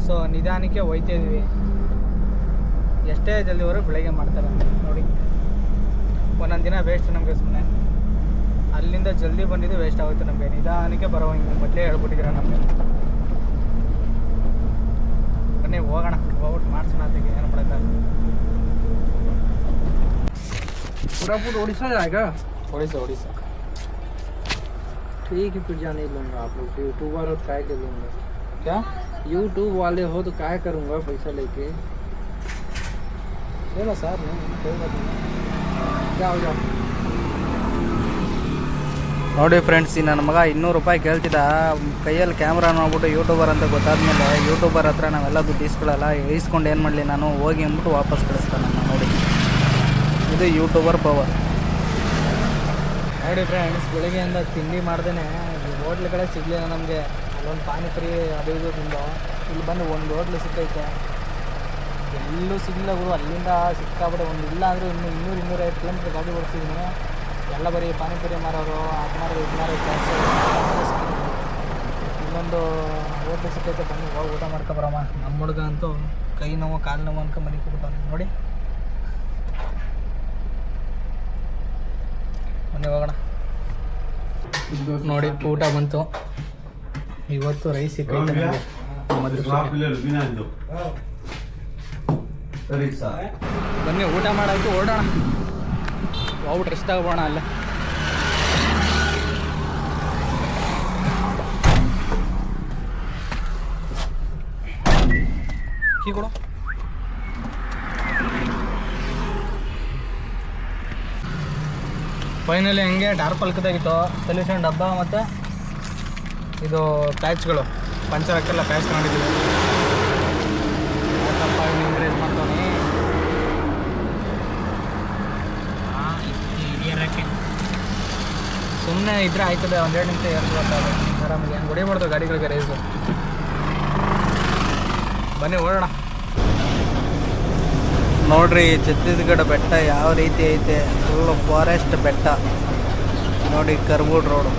A: ಸೊ ನಿಧಾನಕ್ಕೆ ಹೋಯ್ತಿದ್ವಿ. ಎಷ್ಟೇ ಜಲ್ದಿ ಹೋದ್ರೂ ಬೆಳಿಗ್ಗೆ ಮಾಡ್ತಾರೆ ನೋಡಿ. ಒಂದೊಂದು ದಿನ ವೇಸ್ಟ್ ನಮಗೆ. ಸುಮ್ಮನೆ ಅಲ್ಲಿಂದ ಜಲ್ದಿ ಬಂದಿದ್ದು ವೇಸ್ಟ್ ಆಗುತ್ತೆ ನಮಗೆ. ನಿಧಾನಕ್ಕೆ ಬರೋ ಹಿಂಗೆ ಮೊದಲೇ ಹೇಳ್ಬಿಟ್ಟಿದ್ದೀರ ನಮಗೆ. ಬನ್ನಿ ಹೋಗೋಣ, ಹೋಗ್ಬಿಟ್ಟು ಮಾಡ್ಸೋಣ. ಅದಕ್ಕೆ ಏನು ಮಾಡೋಕ್ಕಾಗಲ್ಲ.
B: पूरा उड़ीसा जाएगा।
A: ओडिशा
B: ठीक है, फिर जाने लूँगा। आप लोग यूट्यूबर हो, काय के लूँगा।
A: क्या
B: यूट्यूब वाले हो तो काय करूँगा पैसा लेके।
A: चलो सर, नहीं कोई बात नहीं,
B: जाओ जाओ।
A: ನೋಡಿ ಫ್ರೆಂಡ್ಸ್, ಈ ನನ್ನ ಮಗ 200 ರೂಪಾಯಿ ಕೇಳ್ತಿದ್ದ. ಕೈಯಲ್ಲಿ ಕ್ಯಾಮ್ರಾ ನೋಡ್ಬಿಟ್ಟು ಯೂಟ್ಯೂಬರ್ ಅಂತ ಗೊತ್ತಾದ್ಮೇಲೆ ಯೂಟ್ಯೂಬರ್ ಹತ್ರ ನಾವೆಲ್ಲ ದುಡ್ಡು ಇಸ್ಕೊಳ್ಳಲ್ಲ. ಇಸ್ಕೊಂಡು ಏನು ಮಾಡಲಿ ನಾನು, ಹೋಗಿ ಅಂದ್ಬಿಟ್ಟು ವಾಪಸ್ ಕಳಿಸ್ತಾನೆ ನಾನು. ನೋಡಿ, ಇದು ಯೂಟ್ಯೂಬರ್ ಪವರ್. ನೋಡಿ ಫ್ರೆಂಡ್ಸ್, ಬೆಳಗ್ಗೆಯಿಂದ ತಿಂಡಿ ಮಾಡ್ದೇನೆ ಹೋಟ್ಲುಗಳೇ ಸಿಗಲಿಲ್ಲ ನಮಗೆ. ಅಲ್ಲೊಂದು ಪಾನಿಪುರಿ ಅದು ಇದು ತಿಂದು ಇಲ್ಲಿ ಬಂದು ಒಂದು ಹೋಟ್ಲು ಸಿಕ್ಕೈತೆ, ಎಲ್ಲೂ ಸಿಗಲಿಲ್ಲ ಗುರು. ಅಲ್ಲಿಂದ ಸಿಕ್ಕಾಬಿಟ್ಟೆ ಒಂದು ಇಲ್ಲ ಅಂದರೆ ಇನ್ನು 200-250 ಕಿಲೋಮೀಟ್ರ್ ಗಾಡಿ ಓಡಿಸಿದ್ದೀನಿ. ಎಲ್ಲ ಬರೀ ಪಾನಿಪುರಿ ಮಾರೋರು, ಅದು ಮಾರೋರು, ಇದು ಮಾರೋರು ಜಾಸ್ತಿ. ಇನ್ನೊಂದು ಹೋಟ್ಲು ಸಿಕ್ಕೈತೆ, ಬನ್ನಿ ಹೋಗಿ ಊಟ ಮಾಡ್ಕೊಬರಮ್ಮ. ನಮ್ಮ ಹುಡುಗ ಅಂತೂ ಕೈ ನೋವು ಕಾಲು ನೋವು ಅನ್ಕೊಂಡು ಮನೆ ಕೊಡ್ತಾನೆ. ನೋಡಿ, ಬನ್ನಿ ಹೋಗೋಣ. ನೋಡಿ ಊಟ ಬಂತು. ಇವತ್ತು ರೈಸ್ ಸಿಕ್ಕೈತೆ ನಮಗೆ. ಬನ್ನಿ ಊಟ ಮಾಡಾಯ್ತು, ಓಡೋಣ. ಹೋಗ್ಬಿಟ್ಟು ರೆಸ್ಟ್ ತಗೋಣ ಅಲ್ಲೇ. ಕೀ ಕೊಡು. ಫೈನಲಿ ಹಂಗೆ ಟಾರ್ಪಲ್ಕದಾಗಿತ್ತು ಸೊಲ್ಯೂಷನ್ ಡಬ್ಬ ಮತ್ತು ಇದು ಪ್ಯಾಚ್ಗಳು ಪಂಚರ್ ಹಾಕೆಲ್ಲ ಪ್ಯಾಚ್ ತಗೊಂಡಿದ್ದೀವಿ. ಇಂಕ್ರೀಸ್ ಮಾಡ್ತಾನೆ. ಸುಮ್ಮನೆ ಇದ್ರೆ ಆಯ್ತದೆ, 1-2 ನಿಮಿಷ ಎರಡು ಗೊತ್ತಾಗ ಆರಾಮಾಗಿ. ಹೆಂಗೆ ಹೊಡಿಬಾರ್ದು ಗಾಡಿಗಳಿಗೆ ರೇಸು. ಬನ್ನಿ ಓಡೋಣ. ನೋಡ್ರಿ ಛತ್ತೀಸ್ಗಢ ಬೆಟ್ಟ ಯಾವ ರೀತಿ ಐತೆ, ಫುಲ್ ಫಾರೆಸ್ಟ್ ಬೆಟ್ಟ ನೋಡಿ, ಕರ್ಬೂಡ್ ರೋಡು.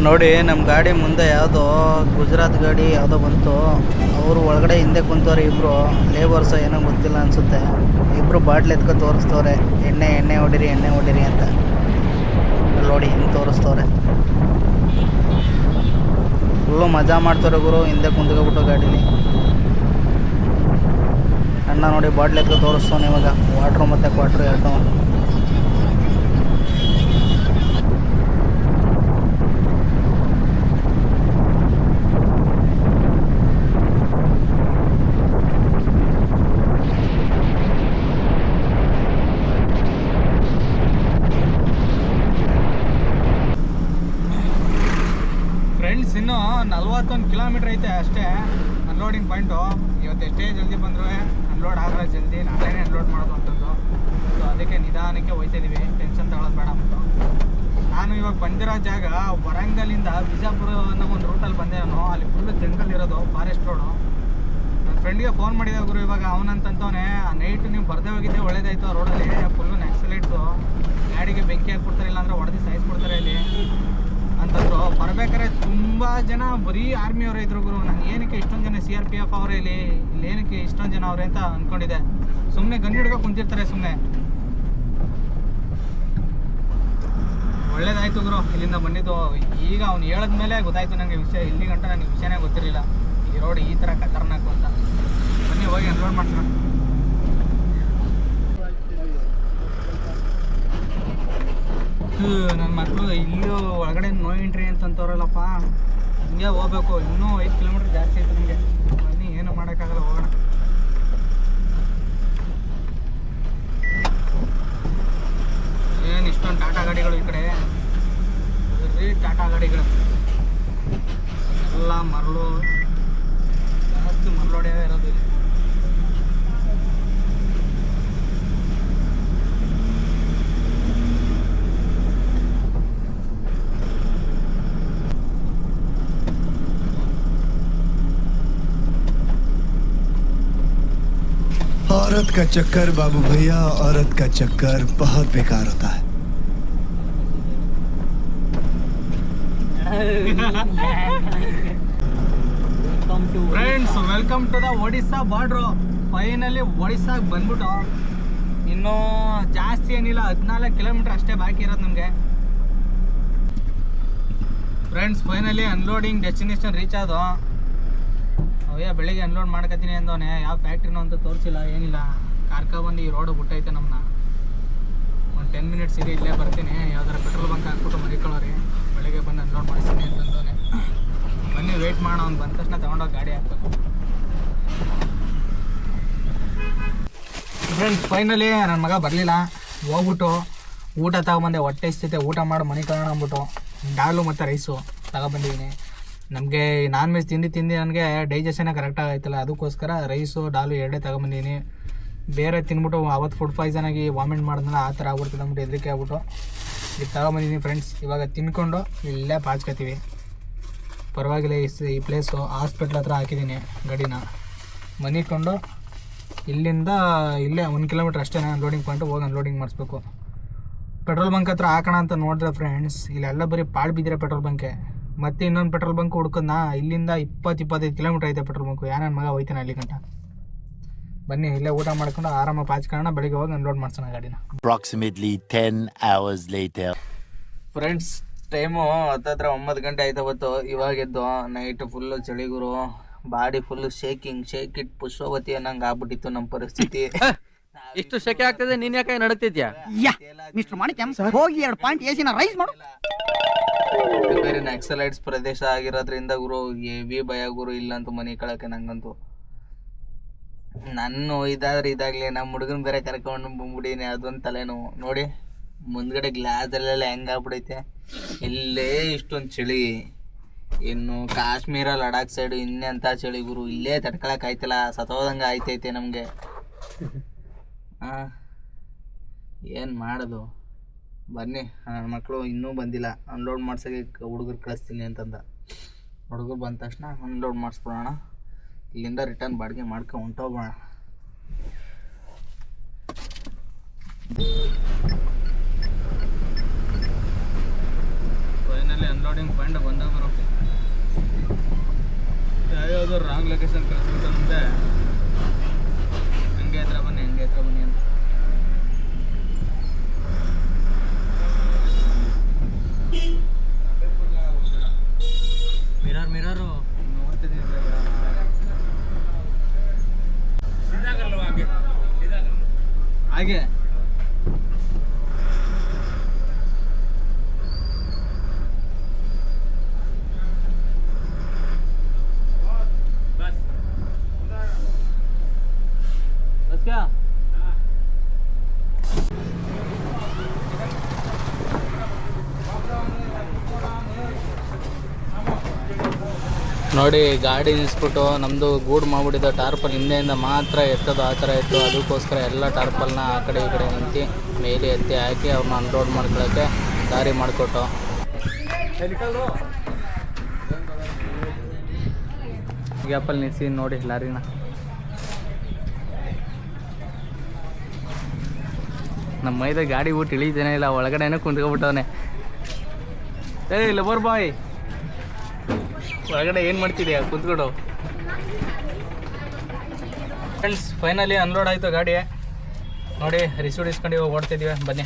A: ನೋಡಿ ನಮ್ಮ ಗಾಡಿ ಮುಂದೆ ಯಾವುದೋ ಗುಜರಾತ್ ಗಾಡಿ ಯಾವುದೋ ಬಂತು. ಅವರು ಒಳಗಡೆ ಹಿಂದೆ ಕುಂತವ್ರೆ ಇಬ್ಬರು ಲೇಬರ್ಸ್, ಏನೋ ಗೊತ್ತಿಲ್ಲ ಅನಿಸುತ್ತೆ. ಇಬ್ಬರು ಬಾಟ್ಲ್ ಎತ್ಕೊ ತೋರಿಸ್ತವ್ರೆ, ಎಣ್ಣೆ ಹೊಡಿರಿ ಅಂತ. ನೋಡಿ ಹಿಂಗೆ ತೋರಿಸ್ತವ್ರೆ. ಫುಲ್ಲು ಮಜಾ ಮಾಡ್ತಾರೆ ಗುರು, ಹಿಂದೆ ಕುಂತ್ಕೊಬಿಟ್ಟು ಗಾಡೀಲಿ. ಅಣ್ಣ ನೋಡಿ ಬಾಟ್ಲ್ ಎತ್ಕೊ ತೋರಿಸ್ತವನೆ ಇವಾಗ, ವಾಟ್ರು ಮತ್ತು ಕ್ವಾಟ್ರು ಎರಡು. ಫ್ರೆಂಡ್ಸ್, ಇನ್ನೂ 41 ಕಿಲೋಮೀಟ್ರ್ ಐತೆ ಅಷ್ಟೇ ಅನ್ಲೋಡಿಂಗ್ ಪಾಯಿಂಟು. ಇವತ್ತು ಎಷ್ಟೇ ಜಲ್ದಿ ಬಂದರೂ ಅನ್ಲೋಡ್ ಆಗಲ್ಲ ಜಲ್ದಿ, ನಾಳೆನೇ ಅನ್ಲೋಡ್ ಮಾಡೋದು ಅಂತಂದು. ಸೊ ಅದಕ್ಕೆ ನಿಧಾನಕ್ಕೆ ಹೋಗ್ತಾಯಿದ್ದೀವಿ, ಟೆನ್ಷನ್ ತಗೊಳ್ಳೋದು ಬೇಡ ಅಂದ್ಬಿಟ್ಟು. ನಾನು ಇವಾಗ ಬಂದಿರೋ ಜಾಗ ವರಂಗಲಿಂದ ಬಿಜಾಪುರ ಅನ್ನೋ ಒಂದು ರೂಟಲ್ಲಿ ಬಂದೆ ನಾನು. ಅಲ್ಲಿ ಫುಲ್ಲು ಜಂಗಲ್ ಇರೋದು, ಫಾರೆಸ್ಟ್ ರೋಡು. ನನ್ನ ಫ್ರೆಂಡ್ಗೆ ಫೋನ್ ಮಾಡಿದೆ ಗುರು, ಇವಾಗ ಅವನಂತವನೇ ನೈಟ್ ನೀವು ಬರದೇ ಹೋಗಿದ್ದೆ ಒಳ್ಳೇದಾಯ್ತು. ಆ ರೋಡಲ್ಲಿ ಫುಲ್ಲು ನ್ಯಾಕ್ಸಲೈಟ್ಸು, ಗಾಡಿಗೆ ಬೆಂಕಿ ಹಾಕ್ಬಿಡ್ತಾರೆ, ಇಲ್ಲಾಂದ್ರೆ ಹೊಡೆದು ಸಾಯಿಸ್ಬಿಡ್ತಾರೆ ಇಲ್ಲಿ ಅಂತಂದ್ರು. ಬರ್ಬೇಕಾದ್ರೆ ತುಂಬ ಜನ ಬರೀ ಆರ್ಮಿಯವರೇ ಇದ್ರು ಗುರು. ನಾನು ಏನಕ್ಕೆ ಇಷ್ಟೊಂದು ಜನ CRPF ಅವರೇ ಇಲ್ಲಿ ಏನಕ್ಕೆ ಇಷ್ಟೊಂದು ಜನ ಅವ್ರೆ ಅಂತ ಅಂದ್ಕೊಂಡಿದ್ದೆ. ಸುಮ್ಮನೆ ಗನ್ ಹಿಡ್ಕೊ ಕುಂತಿರ್ತಾರೆ ಸುಮ್ಮನೆ. ಒಳ್ಳೇದಾಯ್ತು ಗುರು ಇಲ್ಲಿಂದ ಬಂದಿದ್ದು. ಈಗ ಅವ್ನು ಹೇಳಿದ್ಮೇಲೆ ಗೊತ್ತಾಯ್ತು ನನಗೆ ವಿಷಯ. ಇಲ್ಲಿ ಗಂಟ ನನಗೆ ವಿಷಯನೇ ಗೊತ್ತಿರಲಿಲ್ಲ ಈ ರೋಡ್ ಈ ಥರ ಖತರ್ನಾಕು ಅಂತ. ಬನ್ನಿ ಹೋಗಿ ಅನ್ಲೋಡ್ ಮಾಡ್ಸೋಣ. ನನ್ನ ಮಕ್ಕಳು ಇಲ್ಲೂ ಒಳಗಡೆ ನೋ ಎಂಟ್ರಿ ಅಂತಂತವ್ರಲ್ಲಪ್ಪ, ಹಿಂಗೆ ಹೋಗ್ಬೇಕು. ಇನ್ನೂ 5 ಕಿಲೋಮೀಟ್ರ್ ಜಾಸ್ತಿ ಐತೆ ನಿಮಗೆ. ಬನ್ನಿ, ಏನು ಮಾಡೋಕ್ಕಾಗಲ್ಲ, ಹೋಗೋಣ. ಏನು ಇಷ್ಟೊಂದು ಟಾಟಾ ಗಾಡಿಗಳು ಈ ಕಡೆ, ಬರೀ ಟಾಟಾ ಗಾಡಿಗಳು ಎಲ್ಲ ಮರಳು, ಜಾಸ್ತಿ ಮರಳೋಡೆ ಇರೋದು ಇಲ್ಲಿ.
E: औरत का चक्कर बाबू भैया, औरत का चक्कर बहुत बेकार होता है.
A: Friends, welcome to the Odisha border. Finally ಒಡಿಸ್ಸಾಗೆ ಬಂದ್ಬಿಟ್ಟು ಇನ್ನೂ ಜಾಸ್ತಿ ಏನಿಲ್ಲ, 14 ಕಿಲೋಮೀಟ್ರ್ ಅಷ್ಟೇ ಬಾಕಿ ಇರೋದು ನಮಗೆ. Friends, finally unloading destination reach ಆದೋ. ಅವಯ್ಯ ಬೆಳಿಗ್ಗೆ ಅನ್ಲೋಡ್ ಮಾಡ್ಕೊತೀನಿ ಅಂದವನೇ, ಯಾವ ಫ್ಯಾಕ್ಟ್ರಿನೋ ಅಂತ ತೋರಿಸಿಲ್ಲ, ಏನಿಲ್ಲ. ಬಂದು ಈ ರೋಡು ಬಿಟ್ಟೈತೆ ನಮ್ಮನ್ನ. ಒಂದು 10 ಮಿನಿಟ್ಸ್ ಇರಿ, ಇಲ್ಲೇ ಬರ್ತೀನಿ. ಯಾವ್ದಾರ ಪೆಟ್ರೋಲ್ ಬಂಕ್ ಹಾಕ್ಬಿಟ್ಟು ಮರಿಕೊಳ್ಳೋರಿ, ಬೆಳಿಗ್ಗೆ ಬಂದು ಅನ್ಲೋಡ್ ಮಾಡಿಸ್ತೀನಿ ಅಂತಂದವನೇ. ಬನ್ನಿ ವೆಯ್ಟ್ ಮಾಡೋಣ, ಅವ್ನು ಬಂದ ತಕ್ಷಣ ತೊಗೊಂಡೋಗಿ ಗಾಡಿ ಹಾಕ್ಬೇಕು. ಫ್ರೆಂಡ್ಸ್, ಫೈನಲಿ ನನ್ನ ಮಗ ಬರಲಿಲ್ಲ. ಹೋಗ್ಬಿಟ್ಟು ಊಟ ತಗೊಬಂದೆ, ಹೊಟ್ಟೆ ಇಸ್ತೈತೆ, ಊಟ ಮಾಡಿ ಮನೆ ಕಳೋಣ ಅಂದ್ಬಿಟ್ಟು ಡಾಲು ಮತ್ತು ರೈಸು ತಗೊಬಂದಿದ್ದೀನಿ. ನಮಗೆ ನಾನ್ ವೆಜ್ ತಿಂದು ನನಗೆ ಡೈಜೆಷನೇ ಕರೆಕ್ಟಾಗಿ ಆಯ್ತಲ್ಲ, ಅದಕ್ಕೋಸ್ಕರ ರೈಸು ಡಾಲು ಎರಡೇ ತಗೊಂಬಂದಿದ್ದೀನಿ. ಬೇರೆ ತಿಂದ್ಬಿಟ್ಟು ಅವತ್ತು ಫುಡ್ ಪಾಯ್ಸನ್ ಆಗಿ ವಾಮಿಟ್ ಮಾಡಿದ್ನಲ್ಲ, ಆ ಥರ ಆಗ್ಬಿಡ್ತದೆ ಅಂದ್ಬಿಟ್ಟು ಹೆದರಿಕೆ ಆಗ್ಬಿಟ್ಟು ಇದು ತಗೊಂಬಂದಿದ್ದೀನಿ. ಫ್ರೆಂಡ್ಸ್, ಇವಾಗ ತಿನ್ಕೊಂಡು ಇಲ್ಲೇ ಪಾಚ್ಕೊತೀವಿ. ಪರವಾಗಿಲ್ಲ, ಈ ಪ್ಲೇಸು ಹಾಸ್ಪಿಟ್ಲ್ ಹತ್ರ ಹಾಕಿದ್ದೀನಿ ಗಾಡಿನ. ಮನಿಕೊಂಡು ಇಲ್ಲಿಂದ ಇಲ್ಲೇ 1 ಕಿಲೋಮೀಟ್ರ್ ಅಷ್ಟೇ ಅನ್ಲೋಡಿಂಗ್ ಪಾಯಿಂಟು, ಹೋಗಿ ಅನ್ಲೋಡಿಂಗ್ ಮಾಡಿಸ್ಬೇಕು. ಪೆಟ್ರೋಲ್ ಬಂಕ್ ಹತ್ರ ಹಾಕೋಣ ಅಂತ ನೋಡಿದ್ರೆ ಫ್ರೆಂಡ್ಸ್, ಇಲ್ಲೆಲ್ಲ ಬರೀ ಪಾಳು ಬಿದ್ದಿರೋ ಪೆಟ್ರೋಲ್ ಬಂಕೆ. ಮತ್ತೆ ಇನ್ನೊಂದು ಪೆಟ್ರೋಲ್ ಬಂಕ್ ಹುಡ್ಕೋದನ್ನ, ಇಲ್ಲಿಂದ 20-25 ಕಿಲೋಮೀಟ್ರ್ ಐತೆ ಪೆಟ್ರೋಲ್ ಬಂಕು. ನನ್ನ ಮಗ ಹೋಯ್ತಾನೆ ಅಲ್ಲಿ ಗಂಟ. ಬನ್ನಿ ಇಲ್ಲೇ ಊಟ ಮಾಡ್ಕೊಂಡು ಆರಾಮಾಗಿ ಪಾಚ್ಕೊಳ್ಳೋಣ, ಬೆಳಿಗ್ಗೆ ಹೋಗಿ ಅನ್ಲೋಡ್ ಮಾಡ್ಸೋಣ ಗಾಡಿನ.
D: Approximately 10 hours later.
A: Friends, time ಹತ್ತತ್ರ 9 ಗಂಟೆ ಆಯ್ತು ಅವತ್ತು. ಇವಾಗ ಎದ್ದು ನೈಟ್ ಫುಲ್ಲು ಚಳಿಗುರು, body full shaking, shake it Pushpavati ಅನ್ನಂಗೆ ಆಗ್ಬಿಟ್ಟಿತ್ತು ನಮ್ಮ ಪರಿಸ್ಥಿತಿ. ಇಷ್ಟು ಶೆಕೆ ಆಗ್ತದೆ, ನೀನ್ ಯಾಕೆ ನಡಕ್ತಿದ್ಯಾ?
F: ಯಾ ಮಿಸ್ಟರ್ ಮಾಣಿಕ್ಯಂ ಹೋಗಿ 2 ಪಾಯಿಂಟ್ ಎಸಿನ ರೈಸ್ ಮಾಡು.
B: ಬೇರೆ ನಕ್ಸಲೈಟ್ಸ್ ಪ್ರದೇಶ ಆಗಿರೋದ್ರಿಂದ ಗುರು ಹೆವಿ ಭಯ ಗುರು, ಇಲ್ಲಂತೂ ಮನೆ ಕಳಕ್ಕೆ ನಂಗಂತೂ. ನನ್ನ ಇದಾದ್ರೆ ಇದಾಗ್ಲಿ, ನಮ್ಮ ಹುಡುಗನ ಬೇರೆ ಕರ್ಕೊಂಡು ಬಂದ್ಬಿಡೀನಿ, ಅದೊಂದು ತಲೆನೋವು. ನೋಡಿ ಮುಂದ್ಗಡೆ ಗ್ಲಾಸಲ್ಲೆಲ್ಲ ಹೆಂಗಾಗ್ಬಿಡೈತೆ, ಇಲ್ಲೇ ಇಷ್ಟೊಂದು ಚಳಿ. ಇನ್ನು ಕಾಶ್ಮೀರ ಲಡಾಖ್ ಸೈಡು ಇನ್ನೆಂಥ ಚಳಿ ಗುರು, ಇಲ್ಲೇ ತಡ್ಕೊಳಕ್ ಆಯ್ತಲ್ಲ, ಸತ್ತೋದಂಗೆ ಆಯ್ತೈತೆ ನಮಗೆ. ಏನು ಮಾಡೋದು? ಬನ್ನಿ, ನನ್ನ ಮಕ್ಕಳು ಇನ್ನೂ ಬಂದಿಲ್ಲ, ಅನ್ಲೋಡ್ ಮಾಡ್ಸೋಕ್ಕೆ ಹುಡುಗರು ಕಳಿಸ್ತೀನಿ ಅಂತಂದ. ಹುಡುಗರು ಬಂದ ತಕ್ಷಣ ಅನ್ಲೋಡ್ ಮಾಡಿಸ್ಬಿಡೋಣ, ಇಲ್ಲಿಂದ ರಿಟರ್ನ್ ಬಾಡಿಗೆ ಮಾಡ್ಕೊಂಡು ಹೊಂಟೋಗೋಣ. ಫೈನಲಿ ಅನ್ಲೋಡಿಂಗ್ ಪಾಯಿಂಟ್ ಬಂದವರು. ಯಾವ್ಯಾವ್ದು ರಾಂಗ್ ಲೊಕೇಶನ್ ಕಳಿಸ್ಬಿಟ್ಟಂತೆ, ಹಂಗೆ ಹತ್ರ ಬನ್ನಿ ಅಂತ. ಮಿರರು ನೋಡ್ತಿದ್ದೀನಿ ಹಾಗೆ. ನೋಡಿ ಗಾಡಿ ನಿಲ್ಲಿಸ್ಬಿಟ್ಟು ನಮ್ಮದು ಗೂಡು ಮಾಡ್ಬಿಟ್ಟಿದ್ದ ಟಾರ್ಪಲ್ ಹಿಂದೆಯಿಂದ ಮಾತ್ರ ಎತ್ತೋದು, ಆ ಥರ ಇತ್ತು. ಅದಕ್ಕೋಸ್ಕರ ಎಲ್ಲ ಟಾರ್ಪಲ್ನ ಆ ಕಡೆ ಈ ಕಡೆ ನಿಂತು ಮೇಲೆ ಎತ್ತಿ ಹಾಕಿ ಅವ್ರನ್ನ ಅನ್ಲೋಡ್ ಮಾಡ್ಕೊಳ್ಳೋಕ್ಕೆ ದಾರಿ ಮಾಡಿಕೊಟ್ಟು. ಗ್ಯಾಪಲ್ಲಿ ನಿಲ್ಲಿಸಿ ನೋಡಿ ಲಾರಿನ. ನಮ್ಮ ಮೈದ ಗಾಡಿ ಬಿಟ್ಟು ಇಳಿದೇನೆ ಇಲ್ಲ, ಒಳಗಡೆನೇ ಕುಂತ್ಕೊಬಿಟ್ಟವನೆ. ಲವರ್ ಬಾಯ್, ಒಳಗಡೆ ಏನು ಮಾಡ್ತಿದ್ಯಾ ಕುಂತ್ಕೊಂಡು? ಫ್ರೆಂಡ್ಸ್ ಫೈನಲಿ ಅನ್ಲೋಡ್ ಆಯಿತು ಗಾಡಿ. ನೋಡಿ ರಿಸೀವ್ಡ್ ಇಸ್ಕೊಂಡು ಇವಾಗ ಓಡ್ತಿದ್ದೀವಿ. ಬನ್ನಿ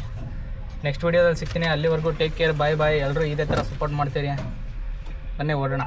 B: ನೆಕ್ಸ್ಟ್ ವೀಡಿಯೋದಲ್ಲಿ ಸಿಗ್ತೀನಿ. ಅಲ್ಲಿವರೆಗೂ ಟೇಕ್ ಕೇರ್, ಬಾಯ್ ಬಾಯ್. ಎಲ್ಲರೂ ಇದೇ ಥರ ಸಪೋರ್ಟ್ ಮಾಡ್ತೀರಿ. ಬನ್ನಿ ಓಡೋಣ.